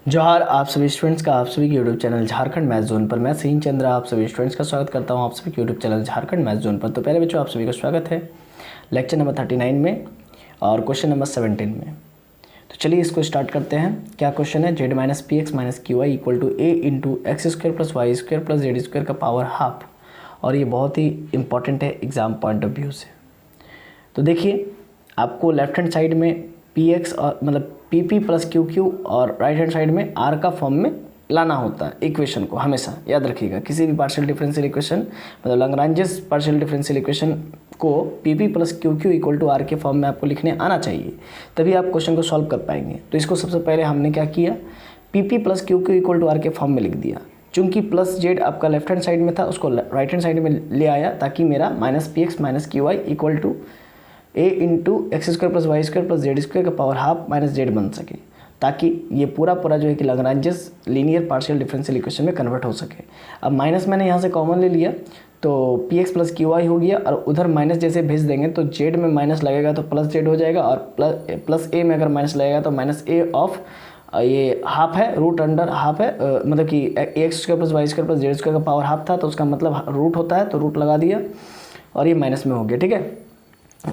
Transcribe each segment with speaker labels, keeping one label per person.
Speaker 1: जोहार आप सभी स्टूडेंट्स का आप सभी के YouTube channel Jharkhand math zone पर मैं सहीन चंद्रा आप सभी स्टूडेंट्स का स्वागत करता हूं आप सभी के YouTube channel Jharkhand math zone पर। तो पहले बच्चों आप सभी का स्वागत है लेक्चर नंबर 39 में और क्वेश्चन नंबर 17 में। तो चलिए इसको स्टार्ट करते हैं। क्या क्वेश्चन है, z minus p x minus q i equal to a into x square plus Y square plus Z square का पावर हाफ। और ये बहुत ही इंपॉर्टेंट है एग्जाम पॉइंट ऑफ व्यू से। तो देखिए आपको लेफ्ट हैंड साइड में पी एक्स और मतलब p p plus q q और राइट हैंड साइड में आर का फॉर्म में लाना होता है इक्वेशन को। हमेशा याद रखिएगा किसी भी पार्शियल डिफरेंशियल इक्वेशन मतलब लैग्रांजेस पार्शियल डिफरेंशियल इक्वेशन को p p plus q q equal to r के फॉर्म में आपको लिखने आना चाहिए, तभी आप क्वेश्चन को सॉल्व कर पाएंगे। तो इसको सबसे पहले हमने क्या किया, p p plus q q equal to r के फॉर्म में लिख दिया। चूंकि प्लस जेड आपका लेफ्ट हैंड साइड में था उसको राइट हैंड साइड में ले आया ताकि मेरा minus p x minus q i equal to a into x square plus Y square plus Z square का पावर हाफ माइनस जेड बन सके, ताकि ये पूरा जो है कि Lagrange's linear partial differential equation में कन्वर्ट हो सके। अब माइनस मैंने यहाँ से कॉमन ले लिया तो P x plus Q I हो गया और उधर माइनस जैसे भेज देंगे तो जेड में माइनस लगेगा तो प्लस जेड हो जाएगा और प्लस ए में अगर माइनस लगेगा तो माइनस ए ऑफ ये हाफ है, रूट अंडर हाफ है, मतलब कि x square plus Y square plus Z square का पावर हाफ था तो उसका मतलब रूट होता है तो रूट लगा दिया और ये माइनस में हो गया। ठीक है,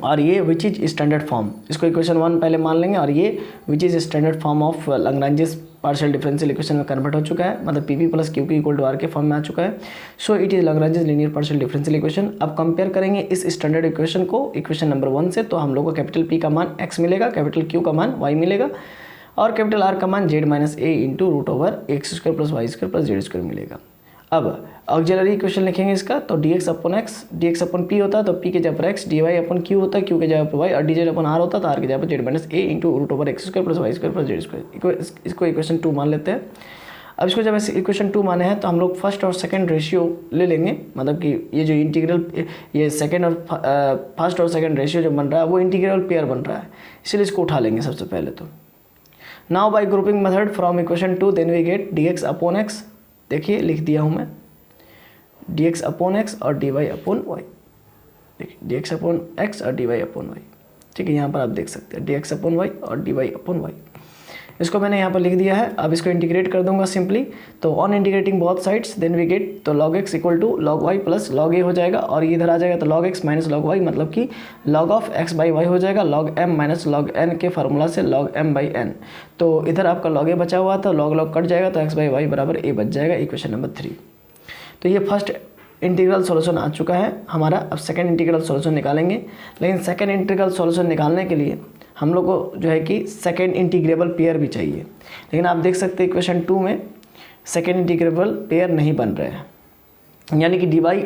Speaker 1: और ये विच इज स्टैंडर्ड फॉर्म, इसको इक्वेशन 1 पहले मान लेंगे और ये which is standard form of Lagrange's partial differential equation में कन्वर्ट हो चुका है, मतलब p p plus q q equal to r के फॉर्म में आ चुका है। So it is Lagrange's linear partial differential equation. अब कंपेयर करेंगे इस स्टैंडर्ड इक्वेशन को इक्वेशन नंबर 1 से, तो हम लोग को कैपिटल पी का मान x मिलेगा, कैपिटल क्यू का मान y मिलेगा और कैपिटल आर का मान Z minus A into root over x square plus Y square plus Z square मिलेगा। अब ऑक्सिलरी इक्वेशन लिखेंगे इसका, तो D x upon X, D x upon P होता है तो पी के जगह पर X, D Y upon Q होता है, क्यू के जगह पर वाई और डी जेड अपॉन आर होता है तो आर के जगह पर Z minus A into root over x square plus Y square plus Z square. इसको इक्वेशन 2 मान लेते हैं। अब इसको जब ऐसे इक्वेशन 2 माने हैं तो हम लोग फर्स्ट और सेकंड रेशियो ले लेंगे, मतलब कि ये जो इंटीग्रल ये सेकंड और फर्स्ट और सेकंड रेशियो जो बन रहा है वो इंटीग्रल पेयर बन रहा है, इसलिए इसको उठा लेंगे सबसे पहले। तो now by grouping method from equation 2 then we get d x upon x, देखिए लिख दिया हूँ मैं डी एक्स अपॉन एक्स और डी वाई अपॉन वाई। देखिए डी एक्स अपॉन एक्स और डी वाई अपॉन वाई, ठीक है, यहाँ पर आप देख सकते हैं डी एक्स अपॉन वाई और डी वाई अपॉन वाई। इसको मैंने यहाँ पर लिख दिया है। अब इसको इंटीग्रेट कर दूंगा सिंपली, तो on integrating both sides then we get, तो log X equal to log Y plus log A हो जाएगा और इधर आ जाएगा तो log X minus log Y, मतलब कि log of X by Y हो जाएगा, log M minus log N के फार्मूला से लॉग एम बाई एन। तो इधर आपका लॉग ए बचा हुआ था, लॉग लॉग कट जाएगा तो एक्स बाई वाई बराबर ए बच जाएगा, इक्वेशन नंबर 3। तो ये फर्स्ट इंटीग्रल सॉल्यूशन आ चुका है हमारा। अब सेकंड इंटीग्रल सॉल्यूशन निकालेंगे, लेकिन सेकंड इंटीग्रल सॉल्यूशन निकालने के लिए हम लोग को जो है कि सेकंड इंटीग्रेबल पेयर भी चाहिए, लेकिन आप देख सकते हैं इक्वेशन 2 में सेकंड इंटीग्रेबल पेयर नहीं बन रहे हैं, यानी कि डी वाई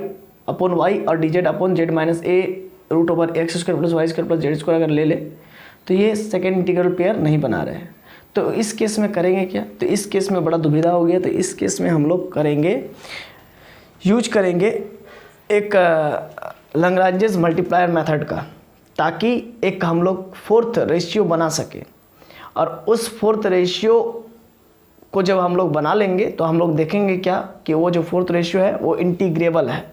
Speaker 1: अपॉन वाई और D Z upon Z minus A root over x square plus Y square plus Z square अगर ले ले तो ये सेकंड इंटीग्रल पेयर नहीं बना रहे हैं। तो इस केस में करेंगे क्या, तो इस केस में बड़ा दुविधा हो गया। तो इस केस में हम लोग यूज करेंगे एक लैग्रांजेस मल्टीप्लायर मेथड का, ताकि एक हम लोग फोर्थ रेशियो बना सके। और उस फोर्थ रेशियो को जब हम लोग बना लेंगे तो हम लोग देखेंगे क्या कि वो जो फोर्थ रेशियो है वो इंटीग्रेबल है।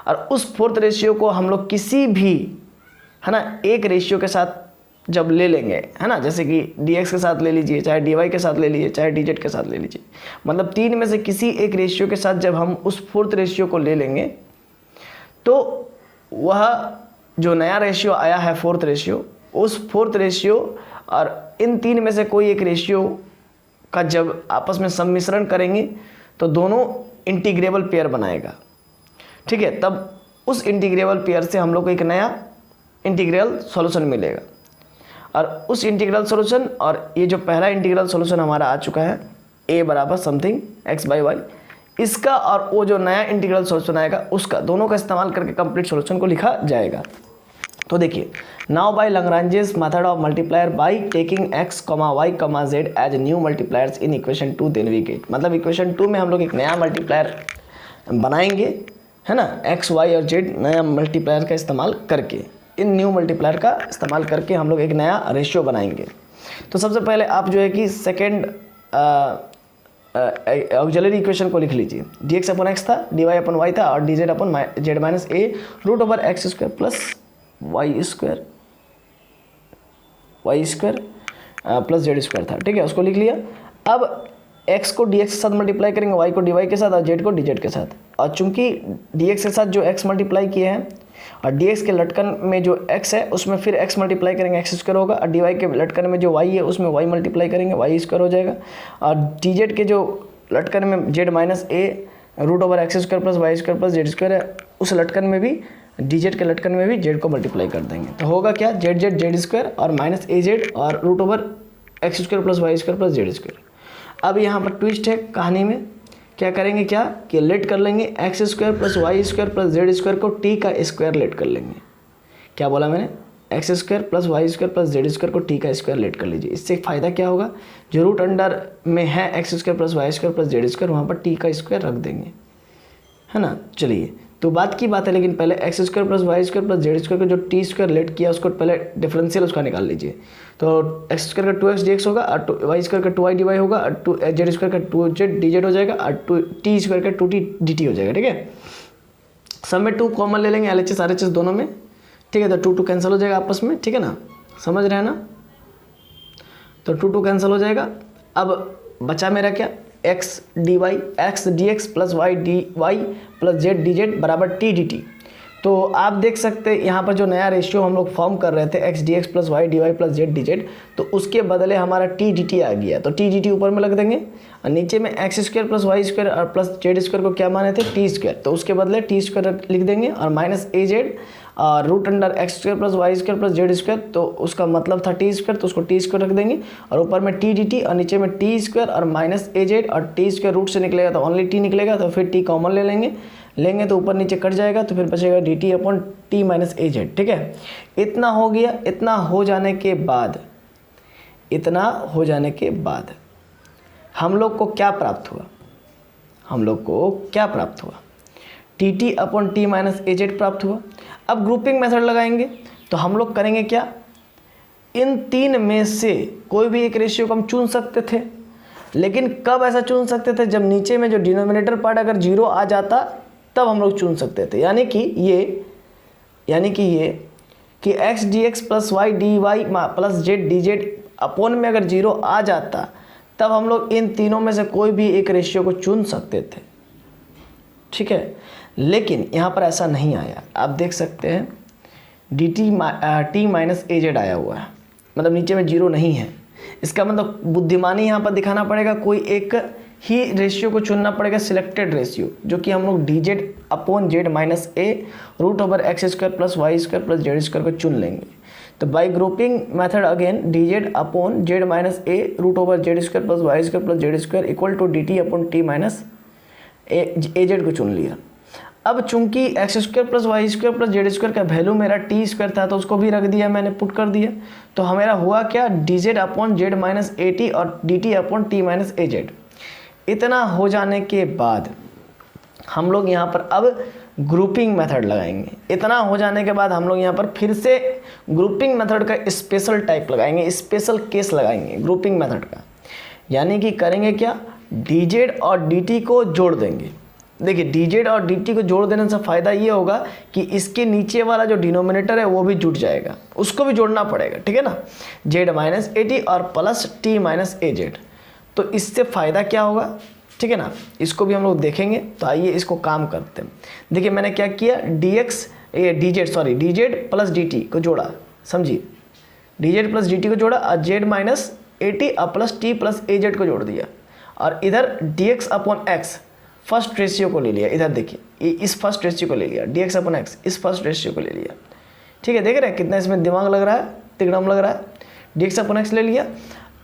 Speaker 1: और उस फोर्थ रेशियो को हम लोग किसी भी है ना एक रेशियो के साथ जब ले लेंगे, है ना, जैसे कि dx के साथ ले लीजिए, चाहे dy के साथ ले लीजिए, चाहे dz के साथ ले लीजिए, मतलब 3 में से किसी एक रेशियो के साथ जब हम उस फोर्थ रेशियो को ले लेंगे तो वह जो नया रेशियो आया है फोर्थ रेशियो, उस फोर्थ रेशियो और इन 3 में से कोई एक रेशियो का जब आपस में सम्मिश्रण करेंगे तो दोनों इंटीग्रेबल पेयर बनाएगा। ठीक है, तब उस इंटीग्रेबल पेयर से हम लोग को एक नया इंटीग्रल सॉल्यूशन मिलेगा। और उस इंटीग्रल सॉल्यूशन और ये जो पहला इंटीग्रल सॉल्यूशन हमारा आ चुका है a बराबर समथिंग x बाई वाई, इसका और वो जो नया इंटीग्रल सॉल्यूशन आएगा उसका, दोनों का इस्तेमाल करके कंप्लीट सॉल्यूशन को लिखा जाएगा। तो देखिए, now by Lagrange's method of multiplier by taking x, y, z as new multipliers in equation 2 then we get, मतलब इक्वेशन 2 में हम लोग एक नया मल्टीप्लायर बनाएंगे, है ना, x, y और z नया मल्टीप्लायर का इस्तेमाल करके, इन न्यू मल्टीप्लायर का इस्तेमाल करके हम लोग एक नया रेशियो बनाएंगे। तो सबसे पहले आप जो है कि सेकेंड ऑक्सिलरी इक्वेशन को लिख लीजिए, डी एक्स अपॉन एक्स था, डी वाई अपॉन वाई था और D Z upon Z minus A root over x square plus Y square plus Z square था। ठीक है, उसको लिख लिया। अब x को dx के साथ मल्टीप्लाई करेंगे, y को dy के साथ और z को dz के साथ। और चूंकि dx के साथ जो x मल्टीप्लाई किए हैं और dx के लटकन में जो x है उसमें फिर x मल्टीप्लाई करेंगे, x स्क्वायर होगा। और dy के लटकन में जो y है उसमें y मल्टीप्लाई करेंगे, y स्क्वायर हो जाएगा। और dz के जो लटकन में z minus a root over x square plus Y square plus Z square है, उस लटकन में भी dz के लटकन में भी z को मल्टीप्लाई कर देंगे। तो होगा क्या, जेड स्क्वायर और माइनस az और root over x square plus Y square plus Z square. अब यहाँ पर ट्विस्ट है कहानी में, क्या करेंगे क्या कि लेट कर लेंगे x square plus Y square plus Z square को टी का स्क्वायर लेट कर लेंगे। क्या बोला मैंने, x square plus Y square plus Z square को टी का स्क्वायर लेट कर लीजिए। इससे फ़ायदा क्या होगा, जो रूट अंडर में है x square plus Y square plus Z square वहाँ पर टी का स्क्वायर रख देंगे, है ना। चलिए, तो बात की बात है, लेकिन पहले x square plus Y square plus Z square को जो टी स्क्वायर लेट किया उसको पहले डिफरेंशियल उसका निकाल लीजिए। तो एक्स स्क्वायर का 2x dx होगा और वाई स्क्वायर का 2y dy होगा और जेड स्क्वायर का 2z dz हो जाएगा और टी स्क्वायर का 2t dt हो जाएगा। ठीक है, सब में 2 कॉमन ले लेंगे, LHS RHS दोनों में। ठीक है, तो 2 कैंसिल हो जाएगा आपस में, ठीक है ना, समझ रहे हैं ना। तो 2 कैंसिल हो जाएगा। अब बचा मेरा क्या, x D x plus y d y plus z d z बराबर टी डी टी। तो आप देख सकते हैं यहाँ पर जो नया रेशियो हम लोग फॉर्म कर रहे थे x D x plus y d y plus z d z, तो उसके बदले हमारा टी डी टी आ गया। तो टी डी टी ऊपर में लग देंगे और नीचे में x square plus Y square और प्लस जेड स्क्वायर को क्या माने थे, टी स्क्वायर, तो उसके बदले टी स्क्वायर लिख देंगे और माइनस ए जेड और root under x square plus Y square plus Z square, तो उसका मतलब था टी स्क्वायर, तो उसको टी स्क्वायर रख देंगे और ऊपर में टी डी टी और नीचे में टी स्क्वायर और माइनस ए जेड और टी स्क्वायर रूट से निकलेगा तो ओनली टी निकलेगा, तो फिर टी कॉमन ले लेंगे तो ऊपर नीचे कट जाएगा, तो फिर बचेगा D T upon T minus ए जेड। ठीक है, इतना हो गया। इतना हो जाने के बाद हम लोग को क्या प्राप्त हुआ, T T upon T minus ए जेड प्राप्त हुआ। अब ग्रुपिंग मेथड लगाएंगे तो हम लोग करेंगे क्या, इन तीन में से कोई भी एक रेशियो को हम चुन सकते थे, लेकिन कब ऐसा चुन सकते थे, जब नीचे में जो डिनोमिनेटर पार्ट अगर 0 आ जाता तब हम लोग चुन सकते थे। यानी कि ये कि x D x plus y d y plus z d z upon में अगर 0 आ जाता तब हम लोग इन तीनों में से कोई भी एक रेशियो को चुन सकते थे। ठीक है, लेकिन यहाँ पर ऐसा नहीं आया। आप देख सकते हैं डी टी माइनस ए जेड आया हुआ है, मतलब नीचे में 0 नहीं है। इसका मतलब बुद्धिमानी यहाँ पर दिखाना पड़ेगा, कोई एक ही रेशियो को चुनना पड़ेगा, सिलेक्टेड रेशियो, जो कि हम लोग D Z upon Z minus A root over x square plus Y square plus Z square को चुन लेंगे। तो by grouping method again D Z upon Z minus A root over Z square plus Y square plus Z square equal to D T upon T minus A Z को चुन लिया। अब चूंकि X square plus Y square plus Z square का value मेरा T square था, तो उसको भी रख दिया मैंने, पुट कर दिया। तो हमारा हुआ क्या, D Z upon Z minus A T और D T upon T minus ए जेड। इतना हो जाने के बाद हम लोग यहाँ पर अब ग्रुपिंग मेथड लगाएंगे। इतना हो जाने के बाद हम लोग यहाँ पर फिर से ग्रुपिंग मेथड का स्पेशल टाइप लगाएंगे, स्पेशल केस लगाएंगे ग्रुपिंग मेथड का। यानी कि करेंगे क्या, डी जेड और डी टी को जोड़ देंगे। देखिए, डी जेड और डी टी को जोड़ देने से फ़ायदा ये होगा कि इसके नीचे वाला जो डिनोमिनेटर है वो भी जुट जाएगा, उसको भी जोड़ना पड़ेगा। ठीक है ना, जेड माइनस ए टी और प्लस टी माइनस ए जेड। तो इससे फ़ायदा क्या होगा, ठीक है ना, इसको भी हम लोग देखेंगे। तो आइए इसको काम करते हैं। देखिए मैंने क्या किया, D Z plus D T को जोड़ा, समझिए, D Z plus D T को जोड़ा और जेड माइनस ए टी और प्लस टी प्लस ए जेड को जोड़ दिया। और इधर D x upon x first ratio को ले लिया। इधर देखिए, इस फर्स्ट रेशियो को ले लिया, डी एक्स अपॉन एक्स इस फर्स्ट रेशियो को ले लिया। ठीक है, देख रहे हैं कितना इसमें दिमाग लग रहा है, तिगड़म लग रहा है। डी एक्स अपॉन एक्स ले लिया।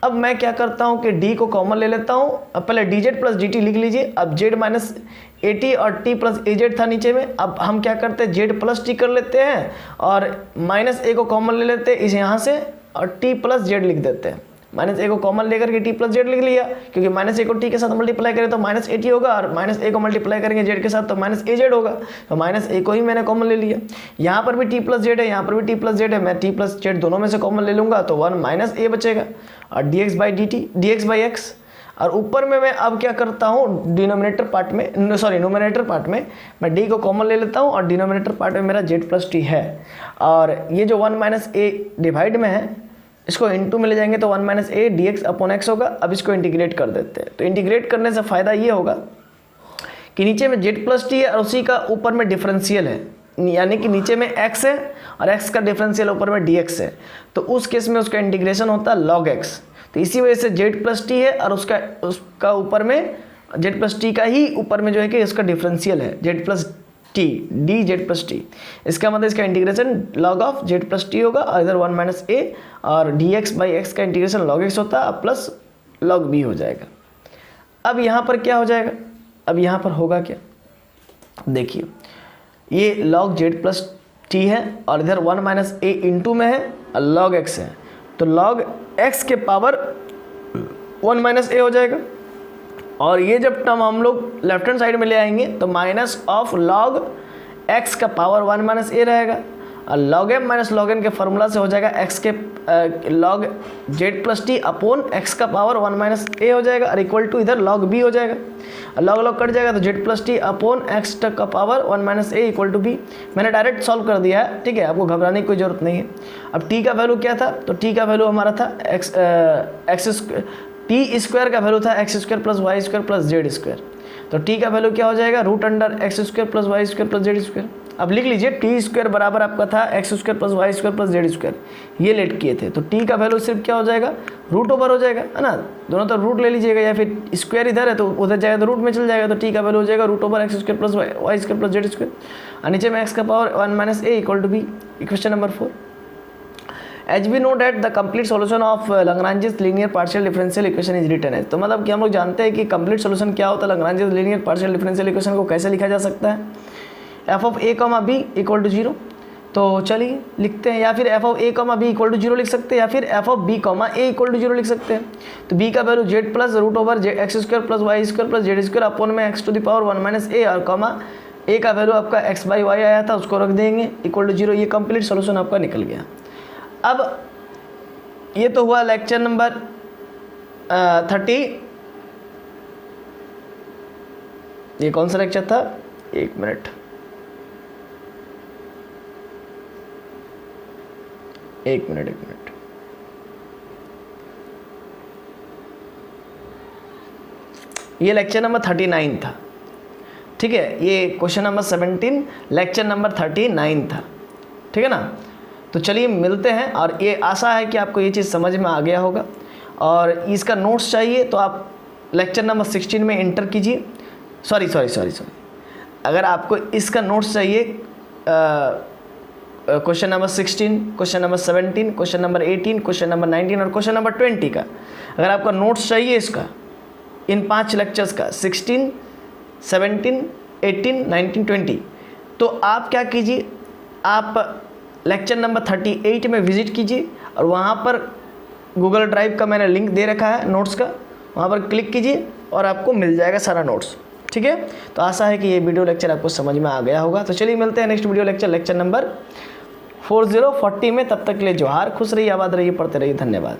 Speaker 1: अब मैं क्या करता हूँ कि d को कॉमन ले लेता हूँ। अब पहले D Z plus D T लिख लीजिए। अब जेड माइनस ए टी और t प्लस ए जेड था नीचे में। अब हम क्या करते हैं, जेड प्लस टी कर लेते हैं और माइनस ए को कॉमन ले लेते हैं इस यहाँ से और t प्लस जेड लिख देते हैं। माइनस ए को कॉमन लेकर के t प्लस जेड लिख लिया, क्योंकि माइनस ए को t के साथ मल्टीप्लाई करें तो माइनस ए टी होगा और माइनस ए को मल्टीप्लाई करेंगे जेड के साथ तो माइनस ए जेड होगा। तो माइनस ए को ही मैंने कॉमन ले लिया। यहाँ पर भी t प्लस जेड है, यहाँ पर भी t प्लस जेड है, मैं t प्लस जेड दोनों में से कॉमन ले लूँगा तो 1 माइनस ए बचेगा और D x by D T, D x by x. और ऊपर में मैं अब क्या करता हूँ, न्यूमरेटर पार्ट में मैं d को कॉमन ले लेता हूँ और डिनोमिनेटर पार्ट में मेरा z प्लस टी है। और ये जो 1 माइनस ए डिवाइड में है इसको इनटू में ले जाएंगे तो 1 minus A D x upon x होगा। अब इसको इंटीग्रेट कर देते हैं, तो इंटीग्रेट करने से फ़ायदा ये होगा कि नीचे में जेड प्लस टी है और उसी का ऊपर में डिफरेंशियल है, यानी कि नीचे में x है और x का डिफरेंशियल ऊपर में dx है, तो उस केस में उसका इंटीग्रेशन होता है log x। तो इसी वजह से z प्लस टी है और उसका ऊपर में z प्लस टी का ही ऊपर में जो है कि इसका डिफरेंशियल है z plus T D Z plus T. इसका मतलब इसका integration log of z plus T होगा और इधर 1 माइनस ए और dx बाई एक्स का इंटीग्रेशन log x होता है प्लस log b हो जाएगा। अब यहाँ पर क्या हो जाएगा, अब यहाँ पर होगा क्या, देखिए ये log z प्लस टी है और इधर 1 माइनस ए इंटू में है और log x है, तो log x के पावर 1 माइनस ए हो जाएगा। और ये जब टर्म हम लोग लेफ्ट हैंड साइड में ले आएंगे तो माइनस ऑफ log x का पावर 1 माइनस ए रहेगा और log m minus log n के फार्मूला से हो जाएगा x के log z plus t upon x का पावर 1 माइनस ए हो जाएगा और इक्वल टू इधर log b हो जाएगा। log log कट जाएगा तो z plus t upon x तक का power 1 minus a equal to b। मैंने डायरेक्ट सॉल्व कर दिया है, ठीक है, आपको घबराने की कोई ज़रूरत नहीं है। अब t का वैल्यू क्या था, तो t का वैल्यू हमारा था टी स्क्वायर का वैल्यू था x square plus Y square plus Z square, तो टी का वैल्यू क्या हो जाएगा root under x square plus Y square plus Z square. अब लिख लीजिए टी स्क्वायर बराबर आपका था x square plus Y square plus Z square, ये लेट किए थे, तो टी का वैल्यू सिर्फ क्या हो जाएगा रूट ओवर हो जाएगा, है ना, दोनों तरफ रूट ले लीजिएगा या फिर स्क्वायर इधर है तो उधर जाएगा तो रूट में चल जाएगा, तो टी का वैल्यू हो जाएगा root over x square plus Y square plus Z square और नीचे में एक्स का power 1 minus a equal to b. Question number 4, एच we know that the complete solution of Lagrange's linear partial differential equation is written as. तो मतलब कि हम लोग जानते हैं कि कंप्लीट सोल्यूशन क्या होता है Lagrange's linear partial differential equation को कैसे लिखा जा सकता है, f of a comma b equal to 0। तो चलिए लिखते हैं, या फिर f of a comma b equal to 0 लिख सकते हैं या फिर f of b comma a equal to 0 लिख सकते हैं। तो बी का value z plus root over x square plus Y square plus Z square upon में X to the power 1 minus A और कॉमा ए का वैल्यू आपका एक्स बाई वाई आया था उसको रख देंगे इक्वल टू 0। ये कंप्लीट सोल्यूशन आपका निकल गया। अब ये तो हुआ लेक्चर नंबर 30। ये कौन सा लेक्चर था, एक मिनट, ये लेक्चर नंबर 39 था, ठीक है, ये क्वेश्चन नंबर 17 लेक्चर नंबर 39 था, ठीक है ना। तो चलिए मिलते हैं और ये आशा है कि आपको ये चीज़ समझ में आ गया होगा। और इसका नोट्स चाहिए तो आप लेक्चर नंबर 16 में इंटर कीजिए, सॉरी अगर आपको इसका नोट्स चाहिए question number 16, question number 17, question number 18, question number 19 और क्वेश्चन नंबर 20 का अगर आपका नोट्स चाहिए इसका इन 5 लेक्चर्स का 16, 17, 18, 19, 20, तो आप क्या कीजिए, आप लेक्चर नंबर 38 में विजिट कीजिए और वहाँ पर गूगल ड्राइव का मैंने लिंक दे रखा है नोट्स का, वहाँ पर क्लिक कीजिए और आपको मिल जाएगा सारा नोट्स, ठीक है। तो आशा है कि ये वीडियो लेक्चर आपको समझ में आ गया होगा। तो चलिए मिलते हैं नेक्स्ट वीडियो लेक्चर नंबर 40 में। तब तक के लिए जोहार, खुश रहिए, आबाद रहिए, पढ़ते रहिए, धन्यवाद।